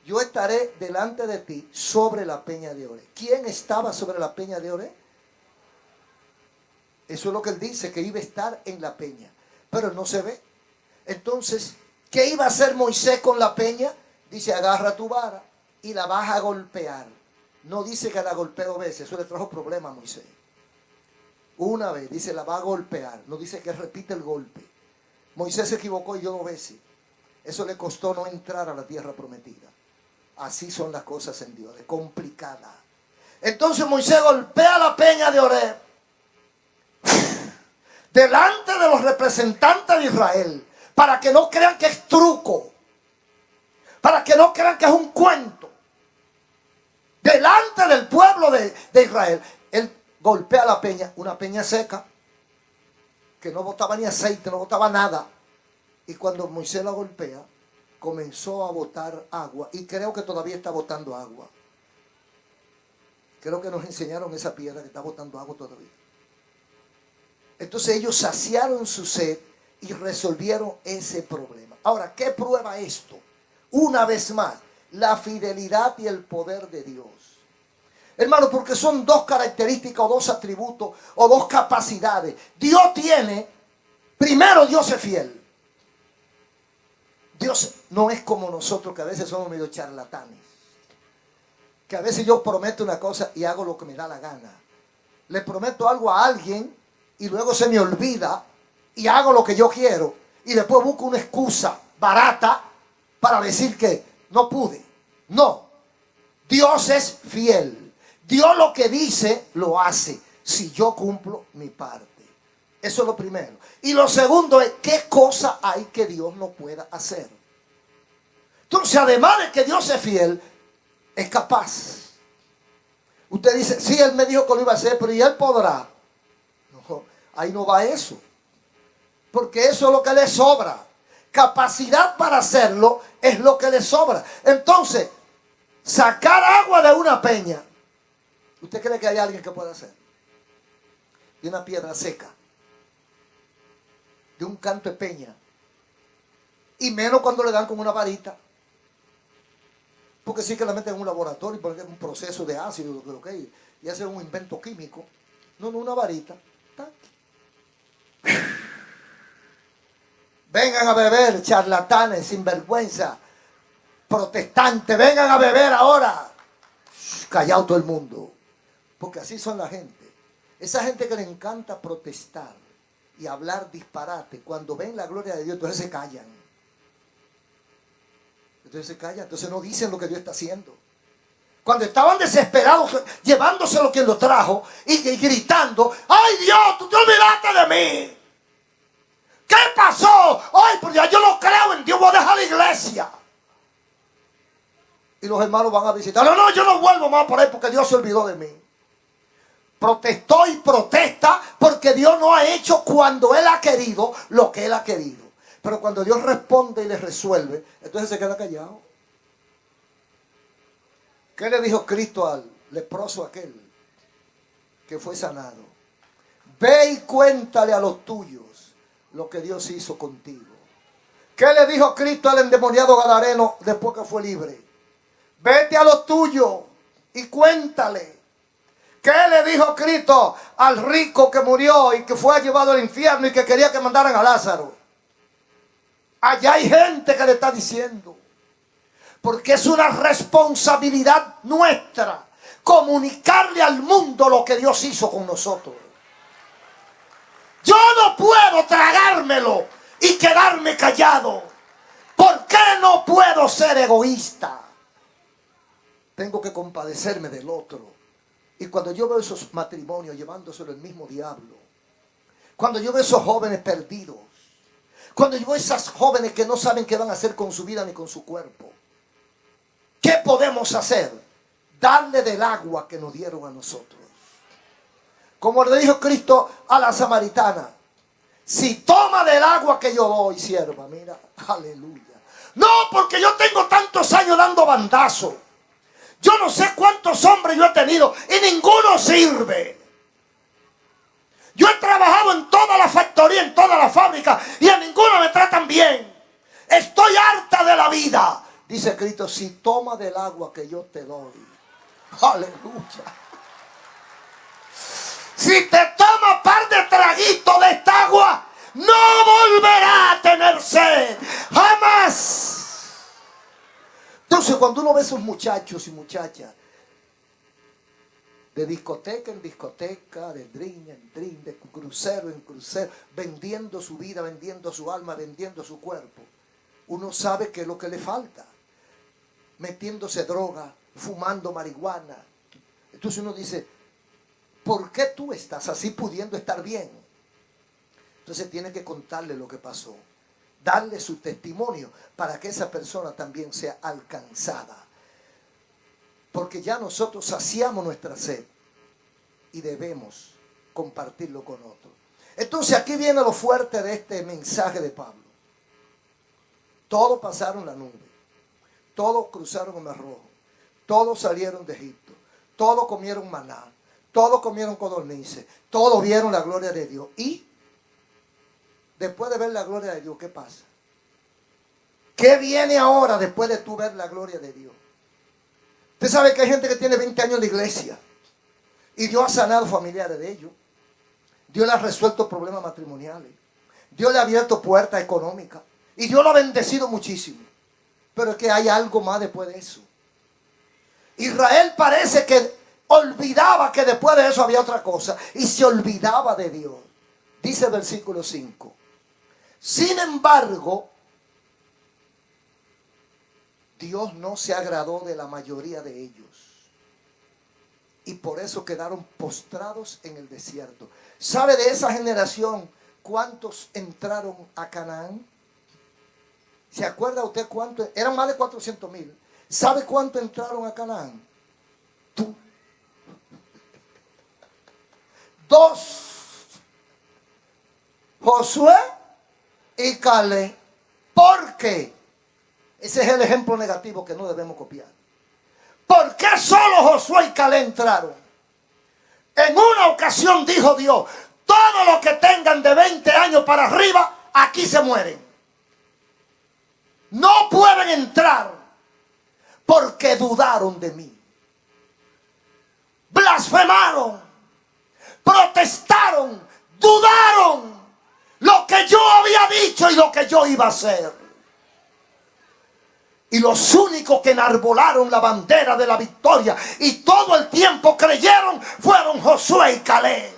Yo estaré delante de ti sobre la peña de Oreb. ¿Quién estaba sobre la peña de Oreb? Eso es lo que él dice, que iba a estar en la peña. Pero no se ve. Entonces, ¿qué iba a hacer Moisés con la peña? Dice: agarra tu vara y la vas a golpear. No dice que la golpeó 2 veces. Eso le trajo problema a Moisés. Una vez, dice, la va a golpear. No dice que repite el golpe. Moisés se equivocó y dio 2 veces. Eso le costó no entrar a la tierra prometida. Así son las cosas en Dios, es complicada. Entonces Moisés golpea la peña de Oreb delante de los representantes de Israel, para que no crean que es truco, para que no crean que es un cuento. Delante del pueblo de Israel, él golpea la peña, una peña seca, que no botaba ni aceite, no botaba nada. Y cuando Moisés la golpea, comenzó a botar agua. Y creo que todavía está botando agua. Creo que nos enseñaron esa piedra que está botando agua todavía. Entonces ellos saciaron su sed y resolvieron ese problema. Ahora, ¿qué prueba esto? Una vez más, la fidelidad y el poder de Dios. Hermano, porque son 2 características o 2 atributos o 2 capacidades. Dios tiene, primero, Dios es fiel. Dios no es como nosotros, que a veces somos medio charlatanes. Que a veces yo prometo una cosa y hago lo que me da la gana. Le prometo algo a alguien y luego se me olvida y hago lo que yo quiero. Y después busco una excusa barata para decir que no pude. No, Dios es fiel. Dios lo que dice, lo hace. Si yo cumplo mi parte. Eso es lo primero. Y lo segundo es, ¿qué cosa hay que Dios no pueda hacer? Entonces, además de que Dios es fiel, es capaz. Usted dice: sí, Él me dijo que lo iba a hacer, pero ¿y Él podrá? No, ahí no va eso. Porque eso es lo que le sobra. Capacidad para hacerlo es lo que le sobra. Entonces, sacar agua de una peña, ¿usted cree que hay alguien que pueda hacer? De una piedra seca, de un canto de peña, y menos cuando le dan con una varita, porque sí que la meten en un laboratorio, porque es un proceso de ácido, y hacen un invento químico. No, una varita. Vengan a beber, charlatanes, sinvergüenza, protestantes, vengan a beber ahora. Callado todo el mundo, porque así son la gente. Esa gente que le encanta protestar y hablar disparate, cuando ven la gloria de Dios, entonces se callan. Entonces no dicen lo que Dios está haciendo. Cuando estaban desesperados, llevándose lo que lo trajo y gritando: ¡ay Dios, tú te olvidaste de mí! ¿Qué pasó? ¡Ay, pues ya yo no creo en Dios, voy a dejar la iglesia! Y los hermanos van a visitar: no, yo no vuelvo más por ahí porque Dios se olvidó de mí. Protestó y protesta porque Dios no ha hecho cuando Él ha querido lo que Él ha querido. Pero cuando Dios responde y le resuelve, entonces se queda callado. ¿Qué le dijo Cristo al leproso aquel que fue sanado? Ve y cuéntale a los tuyos lo que Dios hizo contigo. ¿Qué le dijo Cristo al endemoniado gadareno después que fue libre? Vete a los tuyos y cuéntale. ¿Qué le dijo Cristo al rico que murió y que fue llevado al infierno y que quería que mandaran a Lázaro? Allá hay gente que le está diciendo. Porque es una responsabilidad nuestra comunicarle al mundo lo que Dios hizo con nosotros. Yo no puedo tragármelo y quedarme callado. ¿Por qué no puedo ser egoísta? Tengo que compadecerme del otro. Y cuando yo veo esos matrimonios llevándoselo el mismo diablo, cuando yo veo esos jóvenes perdidos, cuando yo veo esas jóvenes que no saben qué van a hacer con su vida ni con su cuerpo, ¿qué podemos hacer? Darle del agua que nos dieron a nosotros. Como le dijo Cristo a la samaritana: si toma del agua que yo doy, sierva, mira, aleluya. No, porque yo tengo tantos años dando bandazos. Yo no sé cuántos hombres yo he tenido y ninguno sirve. Yo he trabajado en toda la factoría, en toda la fábrica, y a ninguno me tratan bien. Estoy harta de la vida. Dice Cristo: si toma del agua que yo te doy. Aleluya. Si te toma par de traguitos de esta agua, no volverá a tener sed. Jamás. Entonces, cuando uno ve a esos muchachos y muchachas, de discoteca en discoteca, de drink en drink, de crucero en crucero, vendiendo su vida, vendiendo su alma, vendiendo su cuerpo, uno sabe qué es lo que le falta. Metiéndose droga, fumando marihuana. Entonces uno dice: ¿por qué tú estás así pudiendo estar bien? Entonces tiene que contarle lo que pasó, darle su testimonio para que esa persona también sea alcanzada. Porque ya nosotros saciamos nuestra sed y debemos compartirlo con otros. Entonces aquí viene lo fuerte de este mensaje de Pablo. Todos pasaron la nube, todos cruzaron el mar rojo, todos salieron de Egipto, todos comieron maná, todos comieron codornices, todos vieron la gloria de Dios. Y después de ver la gloria de Dios, ¿qué pasa? ¿Qué viene ahora después de tú ver la gloria de Dios? Usted sabe que hay gente que tiene 20 años en la iglesia y Dios ha sanado familiares de ellos. Dios le ha resuelto problemas matrimoniales. Dios le ha abierto puertas económicas y Dios lo ha bendecido muchísimo. Pero es que hay algo más después de eso. Israel parece que olvidaba que después de eso había otra cosa y se olvidaba de Dios. Dice el versículo 5: sin embargo, Dios no se agradó de la mayoría de ellos y por eso quedaron postrados en el desierto. ¿Sabe de esa generación cuántos entraron a Canaán? ¿Se acuerda usted cuánto? Eran más de 400,000. ¿Sabe cuánto entraron a Canaán? Tú. 2. Josué y Caleb. ¿Por qué? Ese es el ejemplo negativo que no debemos copiar. ¿Por qué solo Josué y Caleb entraron? En una ocasión dijo Dios: todos los que tengan de 20 años para arriba, aquí se mueren. No pueden entrar porque dudaron de mí. Blasfemaron, protestaron, dudaron lo que yo había dicho y lo que yo iba a hacer. Y los únicos que enarbolaron la bandera de la victoria y todo el tiempo creyeron fueron Josué y Caleb.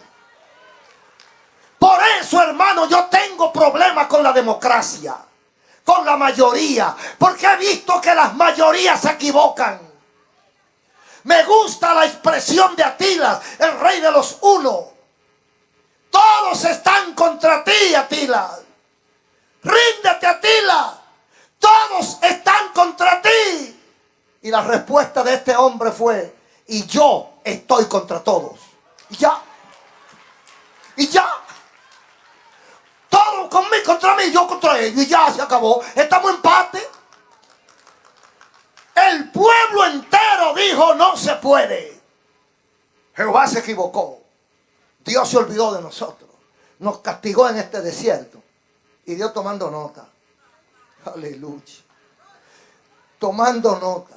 Por eso, hermano, yo tengo problemas con la democracia, con la mayoría, porque he visto que las mayorías se equivocan. Me gusta la expresión de Atila, el rey de los unos. Todos están contra ti, Atila. Ríndete, Atila. Todos están contra ti. Y la respuesta de este hombre fue: y yo estoy contra todos. Y ya. Y ya. Todos conmigo contra mí, yo contra ellos. Y ya se acabó. Estamos en empate. El pueblo entero dijo: no se puede. Jehová se equivocó. Dios se olvidó de nosotros. Nos castigó en este desierto. Y Dios tomando nota. Aleluya. Tomando nota.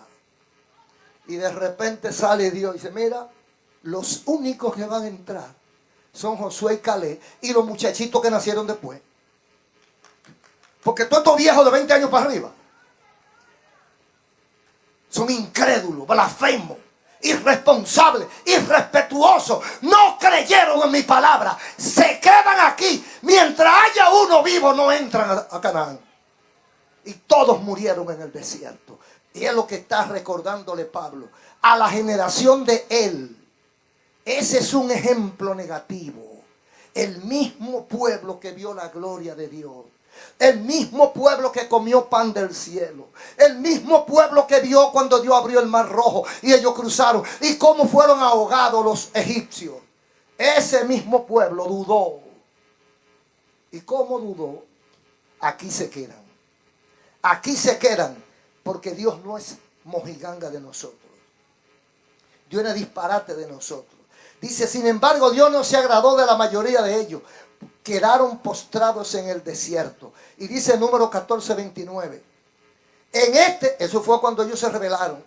Y de repente sale Dios y dice: mira, los únicos que van a entrar son Josué y Caleb y los muchachitos que nacieron después. Porque todos estos viejos de 20 años para arriba, Son incrédulos, blasfemos, irresponsables, irrespetuosos. No creyeron en mi palabra. Se quedan aquí. Mientras haya uno vivo, no entran a Canaán. Y todos murieron en el desierto. Y es lo que está recordándole Pablo a la generación de él. Ese es un ejemplo negativo. El mismo pueblo que vio la gloria de Dios. El mismo pueblo que comió pan del cielo. El mismo pueblo que vio cuando Dios abrió el mar rojo y ellos cruzaron. Y cómo fueron ahogados los egipcios. Ese mismo pueblo dudó. ¿Y cómo dudó? Aquí se quedan. Aquí se quedan porque Dios no es mojiganga de nosotros. Dios no es disparate de nosotros. Dice, sin embargo, Dios no se agradó de la mayoría de ellos. Quedaron postrados en el desierto. Y dice el número 14:29. Eso fue cuando ellos se rebelaron.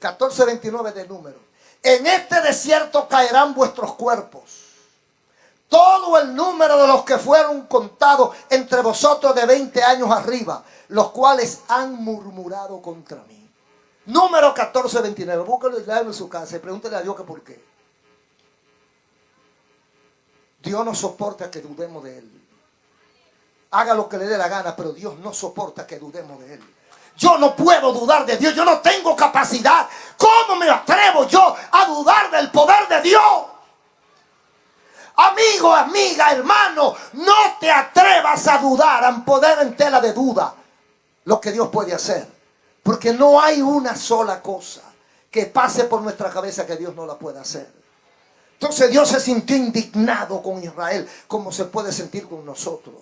14:29 de número. En este desierto caerán vuestros cuerpos. Todo el número de los que fueron contados entre vosotros de 20 años arriba, los cuales han murmurado contra mí. Número 14:29. Búsquenlo y léanlo en su casa y pregúntenle a Dios que por qué. Dios no soporta que dudemos de Él. Haga lo que le dé la gana, pero Dios no soporta que dudemos de Él. Yo no puedo dudar de Dios, yo no tengo capacidad. ¿Cómo me atrevo yo a dudar del poder de Dios? Amigo, amiga, hermano, no te atrevas a dudar, a poner en tela de duda lo que Dios puede hacer. Porque no hay una sola cosa que pase por nuestra cabeza que Dios no la pueda hacer. Entonces Dios se sintió indignado con Israel, como se puede sentir con nosotros.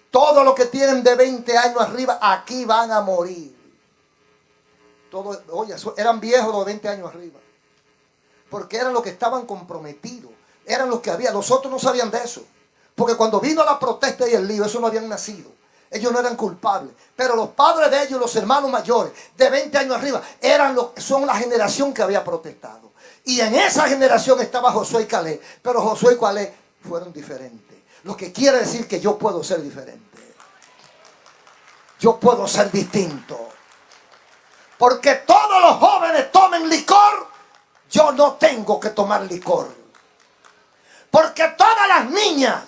Todos los que tienen de 20 años arriba, aquí van a morir. Todos, oye, eran viejos los 20 años arriba. Porque eran los que estaban comprometidos. Eran los que había. Los otros no sabían de eso. Porque cuando vino la protesta y el lío, esos no habían nacido. Ellos no eran culpables. Pero los padres de ellos, los hermanos mayores, de 20 años arriba, son la generación que había protestado. Y en esa generación estaba Josué y Caleb. Pero Josué y Caleb fueron diferentes. Lo que quiere decir que yo puedo ser diferente. Yo puedo ser distinto. Porque todos los jóvenes tomen licor. Yo no tengo que tomar licor. Porque todas las niñas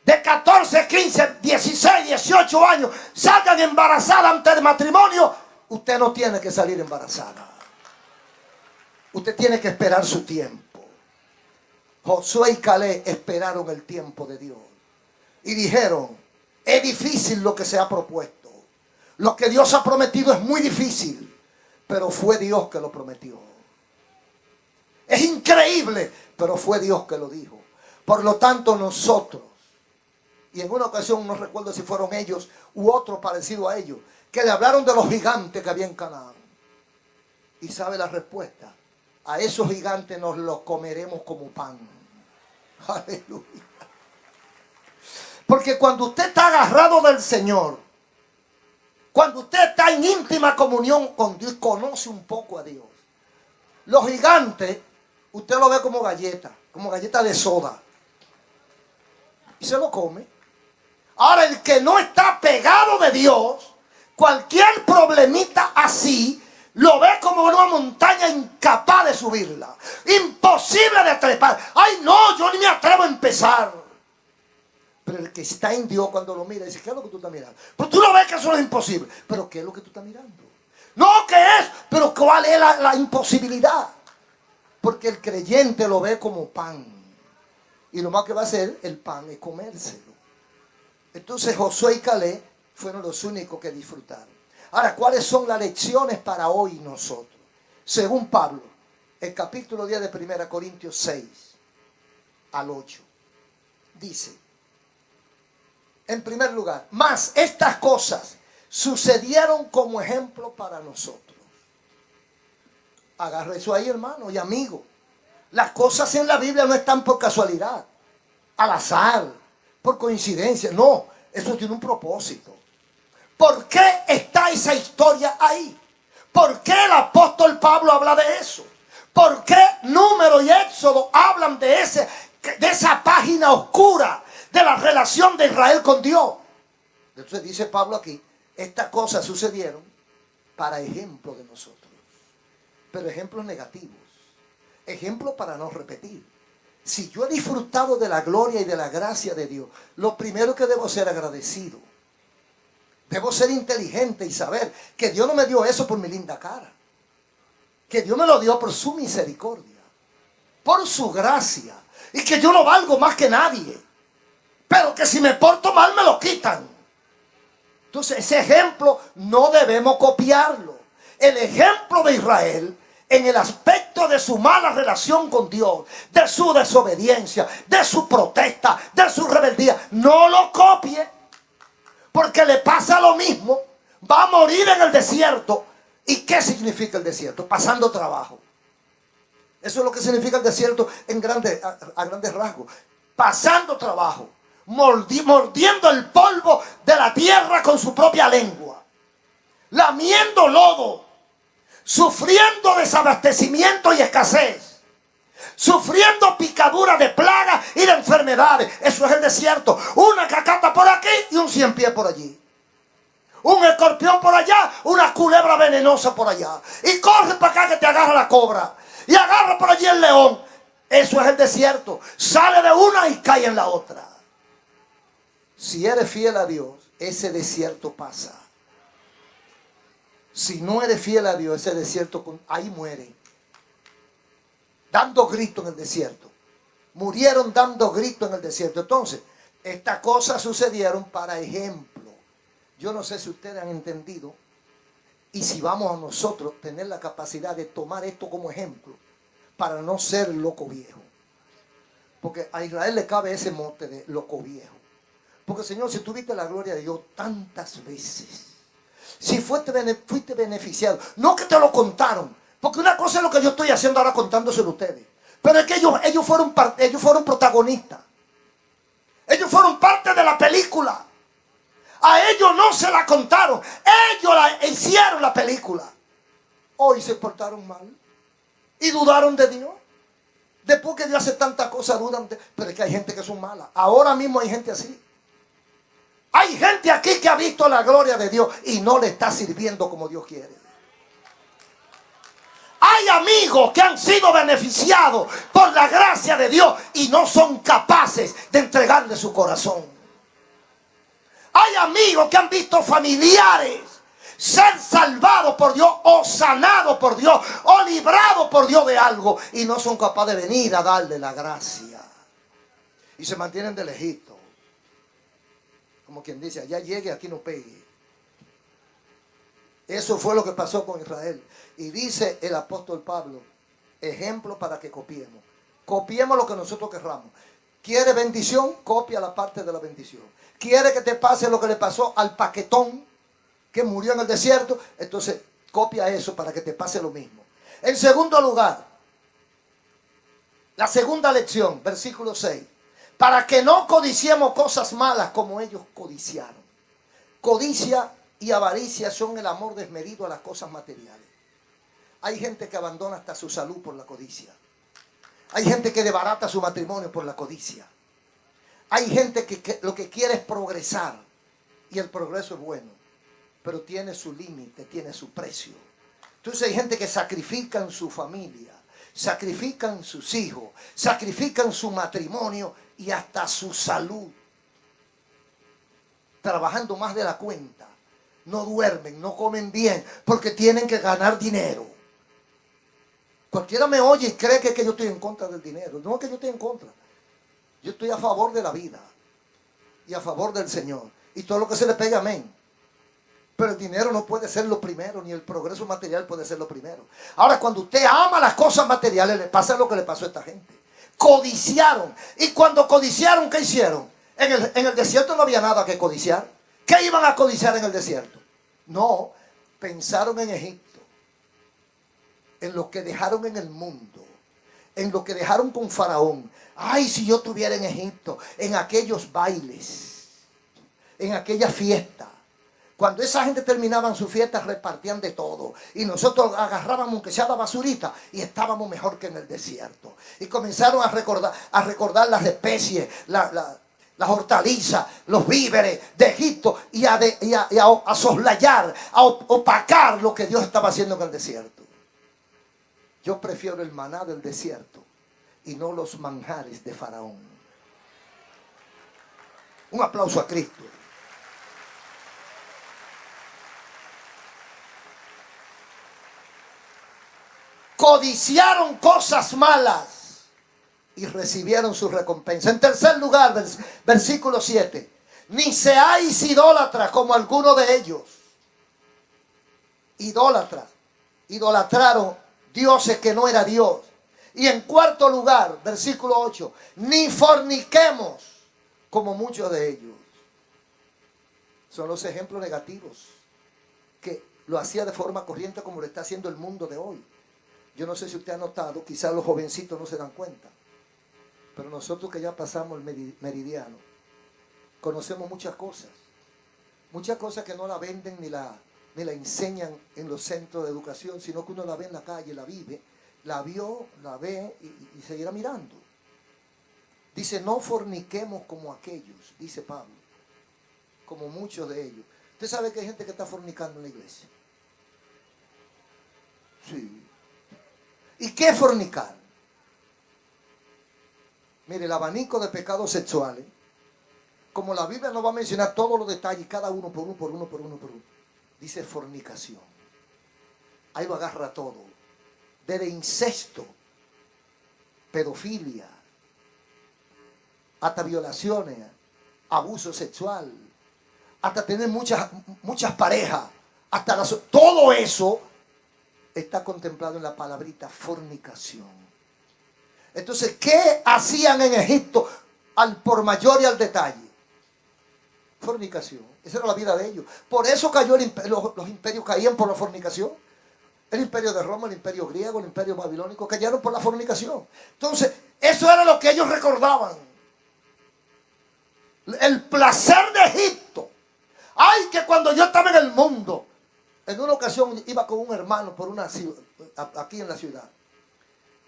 de 14, 15, 16, 18 años salgan embarazadas antes del matrimonio. Usted no tiene que salir embarazada. Usted tiene que esperar su tiempo. Josué y Caleb esperaron el tiempo de Dios. Y dijeron, es difícil lo que se ha propuesto. Lo que Dios ha prometido es muy difícil. Pero fue Dios que lo prometió. Es increíble, pero fue Dios que lo dijo. Por lo tanto nosotros, y en una ocasión no recuerdo si fueron ellos u otro parecido a ellos, que le hablaron de los gigantes que había en Canaán. Y sabe la respuesta. A esos gigantes nos los comeremos como pan. Aleluya. Porque cuando usted está agarrado del Señor, cuando usted está en íntima comunión con Dios, conoce un poco a Dios. Los gigantes, usted lo ve como galleta de soda. Y se lo come. Ahora el que no está pegado de Dios, cualquier problemita así, lo ve como una montaña incapaz de subirla. Imposible de trepar. Ay no, yo ni me atrevo a empezar. Pero el que está en Dios cuando lo mira dice, ¿qué es lo que tú estás mirando? Pero tú no ves que eso no es imposible. Pero ¿qué es lo que tú estás mirando? No, ¿qué es? Pero ¿cuál es la imposibilidad? Porque el creyente lo ve como pan. Y lo más que va a hacer el pan es comérselo. Entonces Josué y Caleb fueron los únicos que disfrutaron. Ahora, ¿cuáles son las lecciones para hoy nosotros? Según Pablo, el capítulo 10 de 1 Corintios 6 al 8. Dice, en primer lugar, mas estas cosas sucedieron como ejemplo para nosotros. Agarre eso ahí, hermano y amigo. Las cosas en la Biblia no están por casualidad, al azar, por coincidencia. No, eso tiene un propósito. ¿Por qué está esa historia ahí? ¿Por qué el apóstol Pablo habla de eso? ¿Por qué Número y Éxodo hablan de esa página oscura de la relación de Israel con Dios? Entonces dice Pablo aquí, estas cosas sucedieron para ejemplo de nosotros. Pero ejemplos negativos. Ejemplos para no repetir. Si yo he disfrutado de la gloria y de la gracia de Dios, lo primero que debo ser agradecido. Debo ser inteligente y saber que Dios no me dio eso por mi linda cara. Que Dios me lo dio por su misericordia, por su gracia. Y que yo no valgo más que nadie. Pero que si me porto mal me lo quitan. Entonces ese ejemplo no debemos copiarlo. El ejemplo de Israel en el aspecto de su mala relación con Dios, de su desobediencia, de su protesta, de su rebeldía, no lo copie. Porque le pasa lo mismo. Va a morir en el desierto. ¿Y qué significa el desierto? Pasando trabajo. Eso es lo que significa el desierto a grandes rasgos. Pasando trabajo. Mordiendo el polvo de la tierra con su propia lengua. Lamiendo lodo. Sufriendo desabastecimiento y escasez. Sufriendo picaduras de plagas y de enfermedades. Eso es el desierto. Una cacata por aquí y un 100 pies por allí. Un escorpión por allá, una culebra venenosa por allá. Y corre para acá que te agarra la cobra. Y agarra por allí el león. Eso es el desierto. Sale de una y cae en la otra. Si eres fiel a Dios, ese desierto pasa. Si no eres fiel a Dios, ese desierto, ahí muere. Dando grito en el desierto. Murieron dando grito en el desierto. Entonces, estas cosas sucedieron para ejemplo. Yo no sé si ustedes han entendido. Y si vamos a nosotros tener la capacidad de tomar esto como ejemplo. Para no ser loco viejo. Porque a Israel le cabe ese mote de loco viejo. Porque Señor, si tuviste la gloria de Dios tantas veces. Si fuiste beneficiado. No que te lo contaron. Porque una cosa es lo que yo estoy haciendo ahora contándoselo a ustedes. Pero es que ellos fueron protagonistas. Ellos fueron parte de la película. A ellos no se la contaron. Ellos hicieron la película. Hoy se portaron mal. Y dudaron de Dios. Después que Dios hace tantas cosas, dudan de... Pero es que hay gente que son malas. Ahora mismo hay gente así. Hay gente aquí que ha visto la gloria de Dios y no le está sirviendo como Dios quiere. Hay amigos que han sido beneficiados por la gracia de Dios y no son capaces de entregarle su corazón. Hay amigos que han visto familiares ser salvados por Dios o sanados por Dios o librados por Dios de algo y no son capaces de venir a darle la gracia. Y se mantienen de lejito. Como quien dice, allá llegue, aquí no pegue. Eso fue lo que pasó con Israel. Y dice el apóstol Pablo, ejemplo para que copiemos. Copiemos lo que nosotros querramos. ¿Quiere bendición? Copia la parte de la bendición. ¿Quiere que te pase lo que le pasó al paquetón que murió en el desierto? Entonces copia eso para que te pase lo mismo. En segundo lugar, la segunda lección, versículo 6. Para que no codiciemos cosas malas como ellos codiciaron. Codicia y avaricia son el amor desmedido a las cosas materiales. Hay gente que abandona hasta su salud por la codicia. Hay gente que desbarata su matrimonio por la codicia. Hay gente que lo que quiere es progresar. Y el progreso es bueno. Pero tiene su límite, tiene su precio. Entonces hay gente que sacrifica en su familia. Sacrifican sus hijos. Sacrifican su matrimonio y hasta su salud. Trabajando más de la cuenta. No duermen, no comen bien, porque tienen que ganar dinero. Cualquiera me oye y cree que yo estoy en contra del dinero. No es que yo estoy en contra. Yo estoy a favor de la vida. Y a favor del Señor. Y todo lo que se le pega, amén. Pero el dinero no puede ser lo primero, ni el progreso material puede ser lo primero. Ahora, cuando usted ama las cosas materiales, le pasa lo que le pasó a esta gente. Codiciaron. Y cuando codiciaron, ¿qué hicieron? En el desierto no había nada que codiciar. ¿Qué iban a codiciar en el desierto? No, pensaron en Egipto, en lo que dejaron en el mundo, en lo que dejaron con Faraón. Ay, si yo estuviera en Egipto, en aquellos bailes, en aquella fiesta. Cuando esa gente terminaba su fiesta, repartían de todo. Y nosotros agarrábamos aunque sea la basurita y estábamos mejor que en el desierto. Y comenzaron a recordar las especies, las hortalizas, los víveres de Egipto y a soslayar, a opacar lo que Dios estaba haciendo en el desierto. Yo prefiero el maná del desierto y no los manjares de Faraón. Un aplauso a Cristo. Codiciaron cosas malas y recibieron su recompensa. En tercer lugar, versículo 7. Ni seáis idólatras como alguno de ellos. Idólatras. Idolatraron dioses que no era Dios. Y en cuarto lugar, versículo 8. Ni forniquemos como muchos de ellos. Son los ejemplos negativos que lo hacía de forma corriente como lo está haciendo el mundo de hoy. Yo no sé si usted ha notado, quizás los jovencitos no se dan cuenta, pero nosotros que ya pasamos el meridiano, conocemos muchas cosas que no la venden ni la enseñan en los centros de educación, sino que uno la ve en la calle, la vive, la vio, la ve y seguirá mirando. Dice, no forniquemos como aquellos, dice Pablo, como muchos de ellos. ¿Usted sabe que hay gente que está fornicando en la iglesia? Sí. ¿Y qué es fornicar? Mire, el abanico de pecados sexuales, como la Biblia no va a mencionar todos los detalles, cada uno por uno, dice fornicación. Ahí lo agarra todo. Desde incesto, pedofilia, hasta violaciones, abuso sexual, hasta tener muchas parejas, todo eso está contemplado en la palabrita fornicación. Entonces, ¿qué hacían en Egipto al por mayor y al detalle? Fornicación. Esa era la vida de ellos. Por eso cayó los imperios caían por la fornicación. El imperio de Roma, el imperio griego, el imperio babilónico cayeron por la fornicación. Entonces, eso era lo que ellos recordaban. El placer de Egipto. Ay, que cuando yo estaba en el mundo, en una ocasión iba con un hermano por una ciudad, aquí en la ciudad,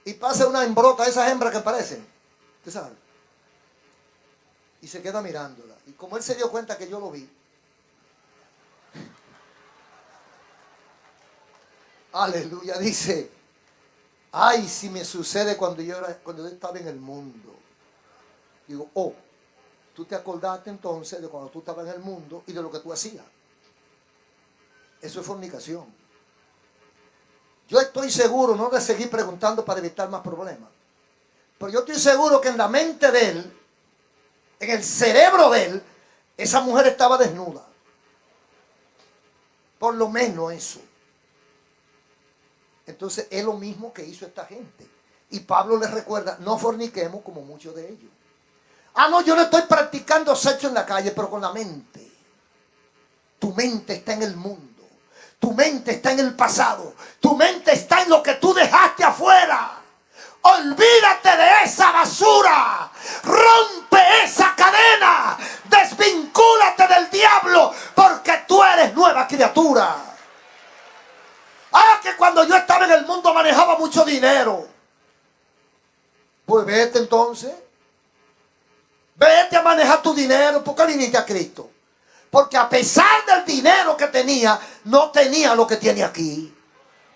y pasa una hembrota, esas hembras que parecen, ¿usted sabe? Y se queda mirándola. Y como él se dio cuenta que yo lo vi, aleluya, dice, ay, si me sucede cuando yo estaba en el mundo. Digo, oh, tú te acordaste entonces de cuando tú estabas en el mundo y de lo que tú hacías. Eso es fornicación. Yo estoy seguro, no de seguir preguntando para evitar más problemas, pero yo estoy seguro que en la mente de él, en el cerebro de él, esa mujer estaba desnuda. Por lo menos eso. Entonces es lo mismo que hizo esta gente. Y Pablo les recuerda, no forniquemos como muchos de ellos. Ah, no, yo no estoy practicando sexo en la calle, pero con la mente. Tu mente está en el mundo. Tu mente está en el pasado. Tu mente está en lo que tú dejaste afuera. Olvídate de esa basura. Rompe esa cadena. Desvincúlate del diablo, porque tú eres nueva criatura. Ah, que cuando yo estaba en el mundo manejaba mucho dinero. Pues vete entonces. Vete a manejar tu dinero. ¿Por qué viniste a Cristo? Porque a pesar del dinero que tenía, no tenía lo que tiene aquí.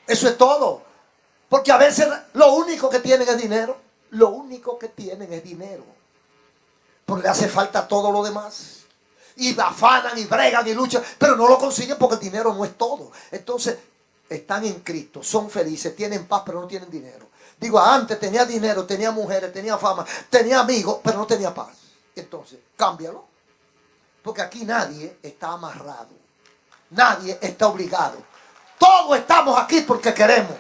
Eso es todo. Porque a veces lo único que tienen es dinero. Lo único que tienen es dinero. Porque le hace falta todo lo demás. Y afanan y bregan y luchan, pero no lo consiguen porque el dinero no es todo. Entonces, están en Cristo, son felices, tienen paz, pero no tienen dinero. Digo, antes tenía dinero, tenía mujeres, tenía fama, tenía amigos, pero no tenía paz. Entonces, cámbialo. Porque aquí nadie está amarrado. Nadie está obligado. Todos estamos aquí porque queremos.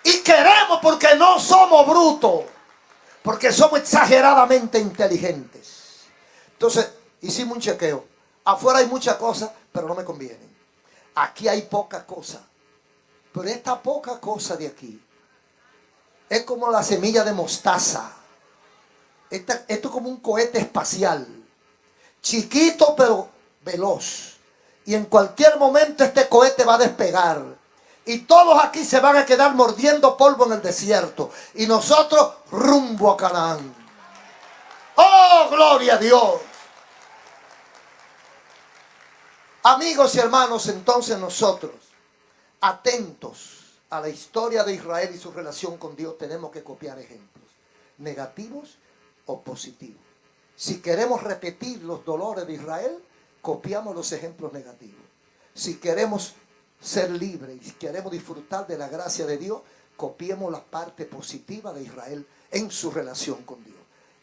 Y queremos porque no somos brutos. Porque somos exageradamente inteligentes. Entonces, hicimos un chequeo. Afuera hay muchas cosas, pero no me convienen. Aquí hay poca cosa. Pero esta poca cosa de aquí es como la semilla de mostaza. Esto es como un cohete espacial. Chiquito pero veloz. Y en cualquier momento este cohete va a despegar. Y todos aquí se van a quedar mordiendo polvo en el desierto. Y nosotros rumbo a Canaán. Oh, gloria a Dios. Amigos y hermanos, entonces nosotros, atentos a la historia de Israel y su relación con Dios, tenemos que copiar ejemplos, negativos o positivos. Si queremos repetir los dolores de Israel, copiamos los ejemplos negativos. Si queremos ser libres y si queremos disfrutar de la gracia de Dios, copiemos la parte positiva de Israel en su relación con Dios.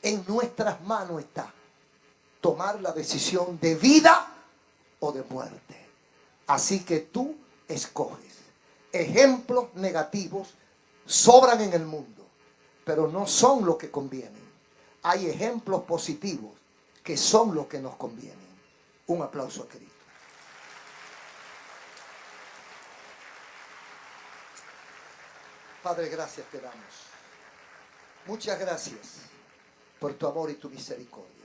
En nuestras manos está tomar la decisión de vida o de muerte. Así que tú escoges. Ejemplos negativos sobran en el mundo, pero no son lo que convienen. Hay ejemplos positivos que son lo que nos convienen. Un aplauso a Cristo. Padre, gracias te damos. Muchas gracias por tu amor y tu misericordia.